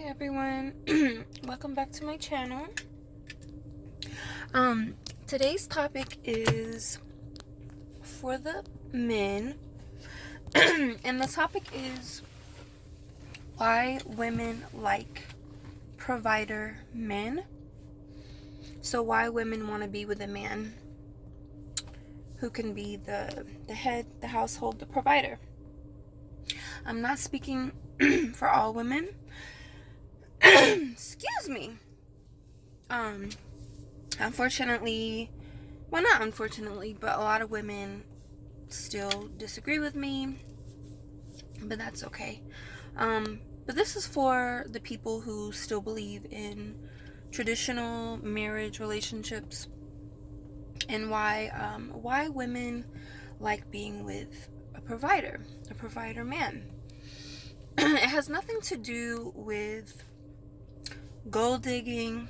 everyone. Welcome back to my channel. Today's topic is for the men. And the topic is why women like provider men. So why women want to be with a man who can be the head, the household, the provider. I'm not speaking for all women. Excuse me. Unfortunately, well, not unfortunately, but a lot of women still disagree with me, but that's okay. But this is for the people who still believe in traditional marriage relationships and why women like being with a provider man. It has nothing to do with gold digging,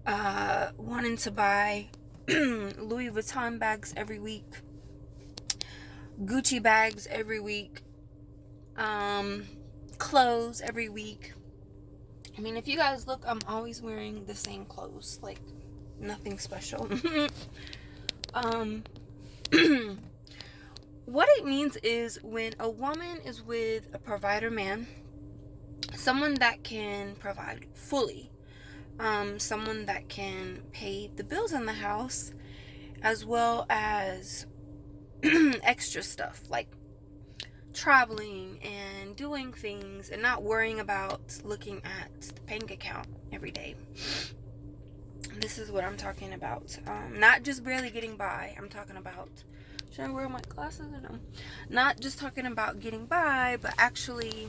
wanting to buy Louis Vuitton bags every week, Gucci bags every week, clothes every week. I mean, if you guys look, I'm always wearing the same clothes, like nothing special. What it means is when a woman is with a provider man, someone that can provide fully, someone that can pay the bills in the house, as well as extra stuff like traveling and doing things and not worrying about looking at the bank account every day. This is what I'm talking about. Not just barely getting by. I'm talking about, should I wear my glasses or no? Not just talking about getting by, but actually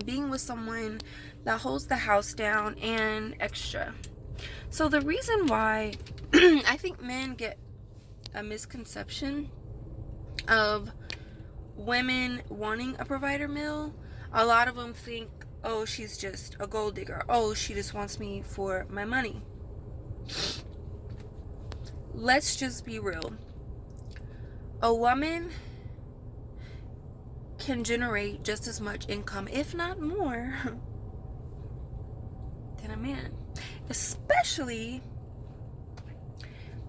being with someone that holds the house down and extra. So the reason why I think men get a misconception of women wanting a provider male, a lot of them think, oh, she's just a gold digger. Oh, she just wants me for my money. Let's just be real. A woman can generate just as much income, if not more, than a man. Especially,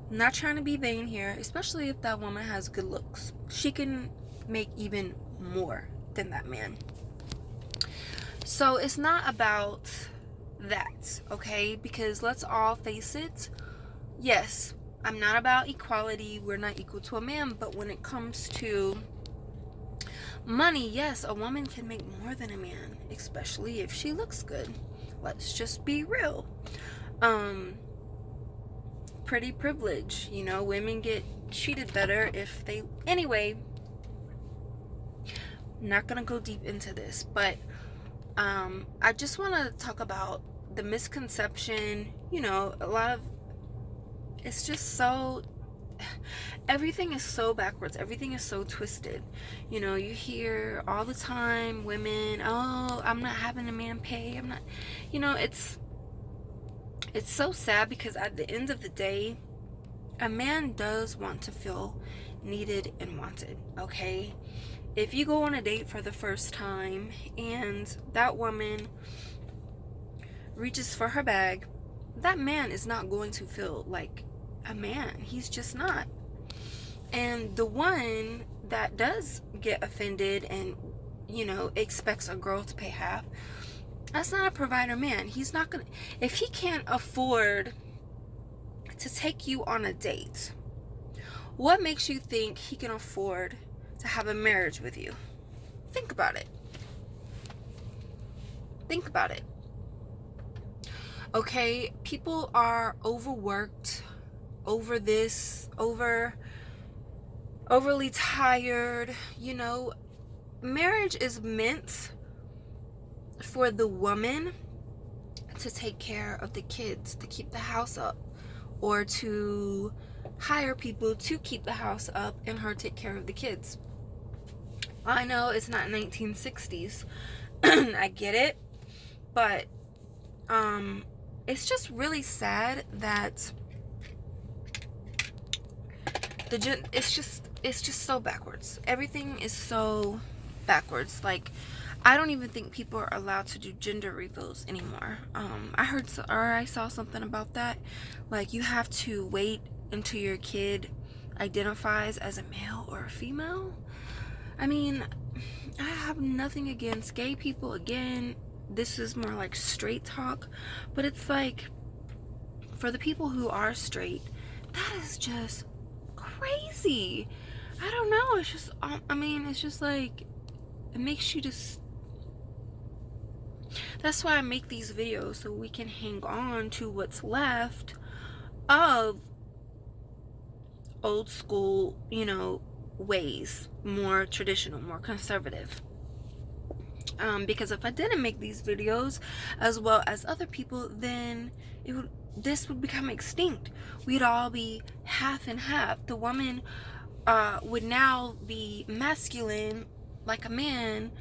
I'm not trying to be vain here, especially if that woman has good looks. She can make even more than that man. So it's not about that, okay? Because let's all face it. Yes, I'm not about equality. We're not equal to a man. But when it comes to money, yes, a woman can make more than a man, especially if she looks good. Let's just be real. Pretty privilege, women get treated better if they, anyway, not gonna go deep into this, but I just want to talk about the misconception. A lot of, it's just so, everything is so backwards, everything is so twisted. You hear all the time women, oh, I'm not having a man pay, I'm not, it's so sad, because at the end of the day, a man does want to feel needed and wanted, okay? If you go on a date for the first time and that woman reaches for her bag, that man is not going to feel like a man. He's just not. And the one that does get offended and, expects a girl to pay half, that's not a provider man. He's not gonna, if he can't afford to take you on a date, what makes you think he can afford to have a marriage with you? Think about it. Think about it. Okay, people are overworked, over this, overly tired. Marriage is meant for the woman to take care of the kids, to keep the house up, or to hire people to keep the house up and her take care of the kids. I know it's not 1960s. I get it. But it's just really sad that it's just so backwards. Everything is so backwards. Like, I don't even think people are allowed to do gender reveals anymore. I saw something about that. Like, you have to wait until your kid identifies as a male or a female. I mean, I have nothing against gay people. Again, this is more like straight talk, but it's like, for the people who are straight, that is just crazy. I don't know. It's just, it's just like, it makes you just. That's why I make these videos, so we can hang on to what's left of old school, ways, more traditional, more conservative. Because if I didn't make these videos as well as other people, then this would become extinct. We'd all be half and half. The woman would now be masculine like a man,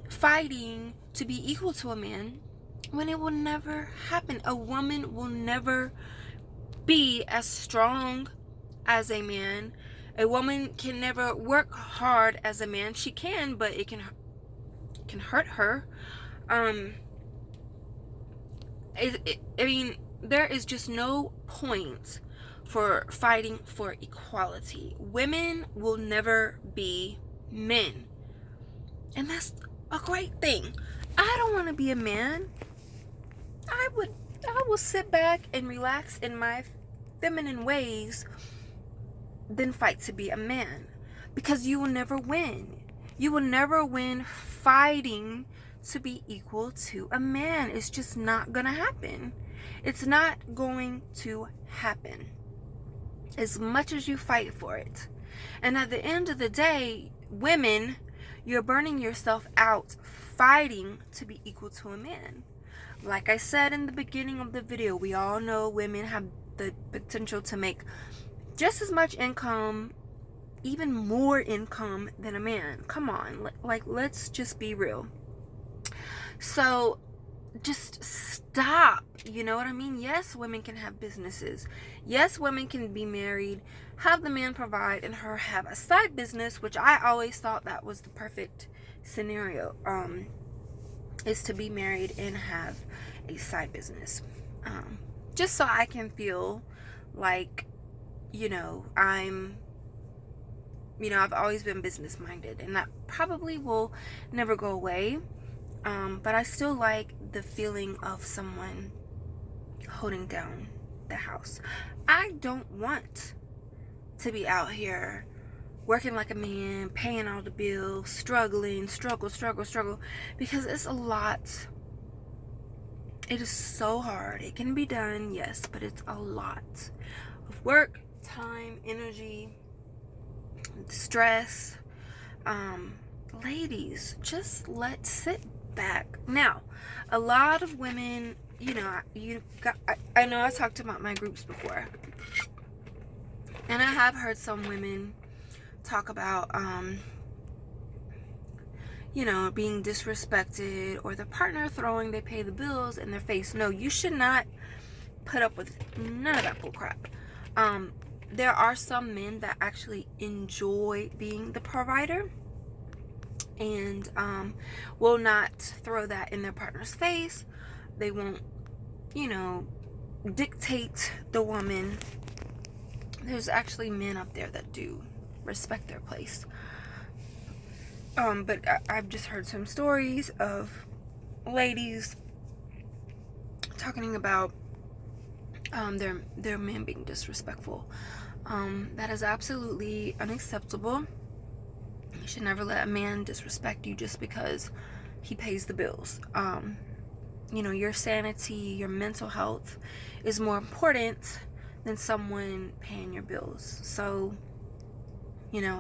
fighting to be equal to a man, when it will never happen. A woman will never be as strong as a man. A woman can never work hard as a man. She can, but it can hurt her. There is just no point for fighting for equality. Women will never be men, and that's a great thing. I don't want to be a man. I will sit back and relax in my feminine ways than fight to be a man, because you will never win. You will never win fighting to be equal to a man. It's just not gonna happen. It's not going to happen, as much as you fight for it. And at the end of the day, women, you're burning yourself out fighting to be equal to a man. Like I said in the beginning of the video, we all know women have the potential to make just as much income, even more income than a man. Come on, let's just be real. So just stop. You know what I mean? Yes, women can have businesses. Yes, women can be married, have the man provide, and her have a side business, which I always thought that was the perfect scenario, is to be married and have a side business, just so I can feel like, I've always been business minded, and that probably will never go away. But I still like the feeling of someone holding down the house. I don't want to be out here working like a man, paying all the bills, struggle, because it's a lot. It is so hard. It can be done, yes, but it's a lot of work, time, energy, stress. Ladies, just let's sit back. Now, a lot of women, I know I talked about my groups before, and I have heard some women talk about being disrespected, or the partner throwing they pay the bills in their face. No, you should not put up with none of that bull crap. There are some men that actually enjoy being the provider, and will not throw that in their partner's face. They won't, dictate the woman. There's actually men out there that do respect their place. But I've just heard some stories of ladies talking about their men being disrespectful. That is absolutely unacceptable. You should never let a man disrespect you just because he pays the bills. Your sanity, your mental health is more important than someone paying your bills. So,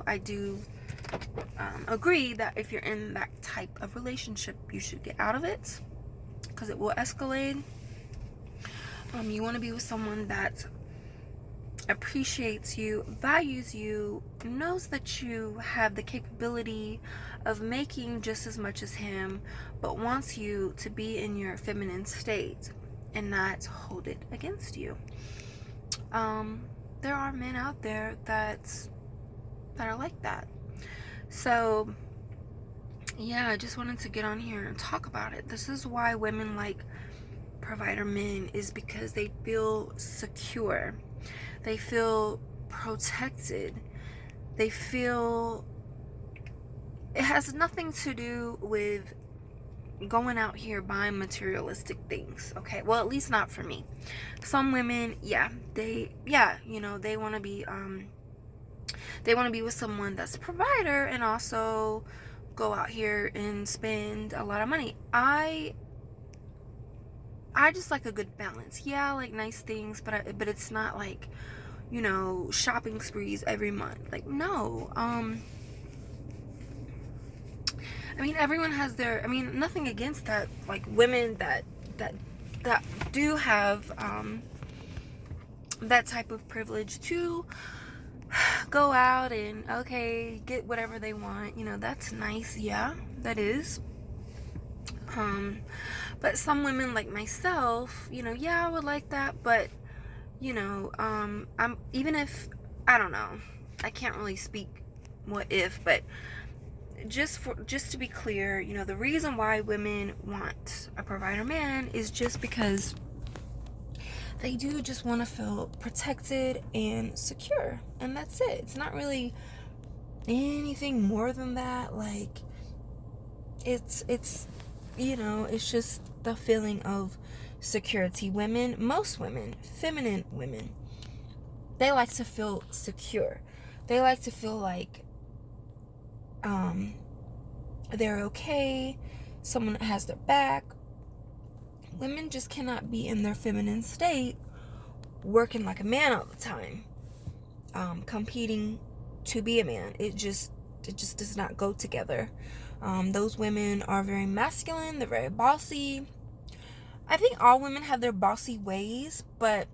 I do agree that if you're in that type of relationship, you should get out of it, because it will escalate. You want to be with someone that appreciates you, values you, knows that you have the capability of making just as much as him, but wants you to be in your feminine state and not hold it against you. There are men out there that are like that. So yeah, I just wanted to get on here and talk about it. This is why women like provider men, is because they feel secure. They feel protected. They feel it has nothing to do with going out here buying materialistic things, okay? Well, at least not for me. Some women, they want to be with someone that's a provider and also go out here and spend a lot of money. I just like a good balance. Yeah, I like nice things, but it's not like, shopping sprees every month. Like, no. I mean, everyone has their, nothing against that, like women that do have that type of privilege to go out and, okay, get whatever they want. That's nice. Yeah, that is. But some women like myself, yeah, I would like that, but I'm, even if, I don't know, I can't really speak what if, but just to be clear, the reason why women want a provider man is just because they do just want to feel protected and secure, and that's it. It's not really anything more than that. Like, it's it's just the feeling of security. Most women, feminine women, they like to feel secure. They like to feel like they're okay, someone that has their back. Women just cannot be in their feminine state working like a man all the time, competing to be a man. It just does not go together. Those women are very masculine, they're very bossy. I think all women have their bossy ways, but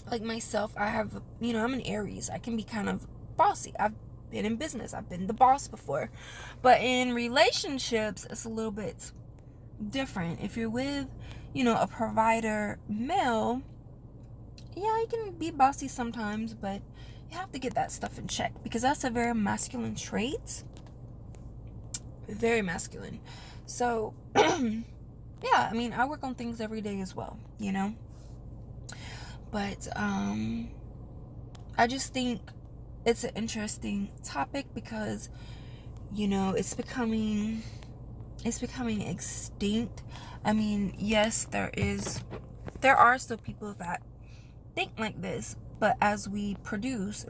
like myself, I have, I'm an Aries. I can be kind of bossy. I've been in business. I've been the boss before. But in relationships, it's a little bit different. If you're with, a provider male, yeah, you can be bossy sometimes, but you have to get that stuff in check because that's a very masculine trait. Very masculine. So, yeah, I work on things every day as well, But, I just think it's an interesting topic because, it's becoming extinct. Yes, there are still people that think like this, but as we reproduce,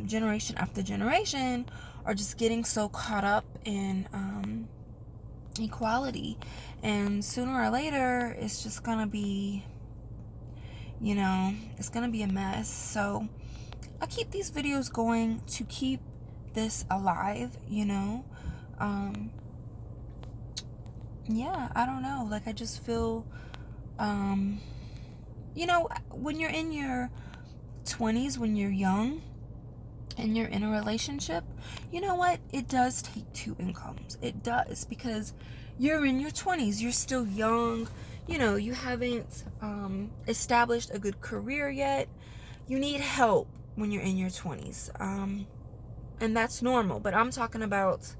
generation after generation are just getting so caught up in equality, and sooner or later it's just gonna be, it's gonna be a mess. So I keep these videos going to keep this alive, yeah, I don't know, like I just feel when you're in your 20s, when you're young and you're in a relationship, you know what, it does take two incomes. It does, because you're in your 20s, you're still young, you haven't established a good career yet. You need help when you're in your 20s, and that's normal. But I'm talking about,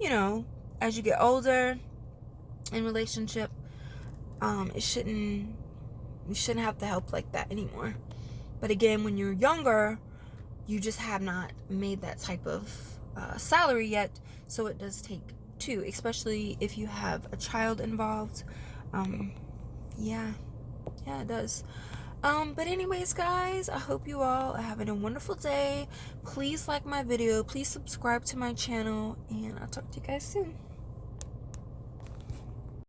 as you get older in relationship, you shouldn't have to help like that anymore. But again, when you're younger, you just have not made that type of salary yet, so it does take two, especially if you have a child involved. Yeah, it does. But anyways, guys, I hope you all are having a wonderful day. Please like my video, please subscribe to my channel, and I'll talk to you guys soon.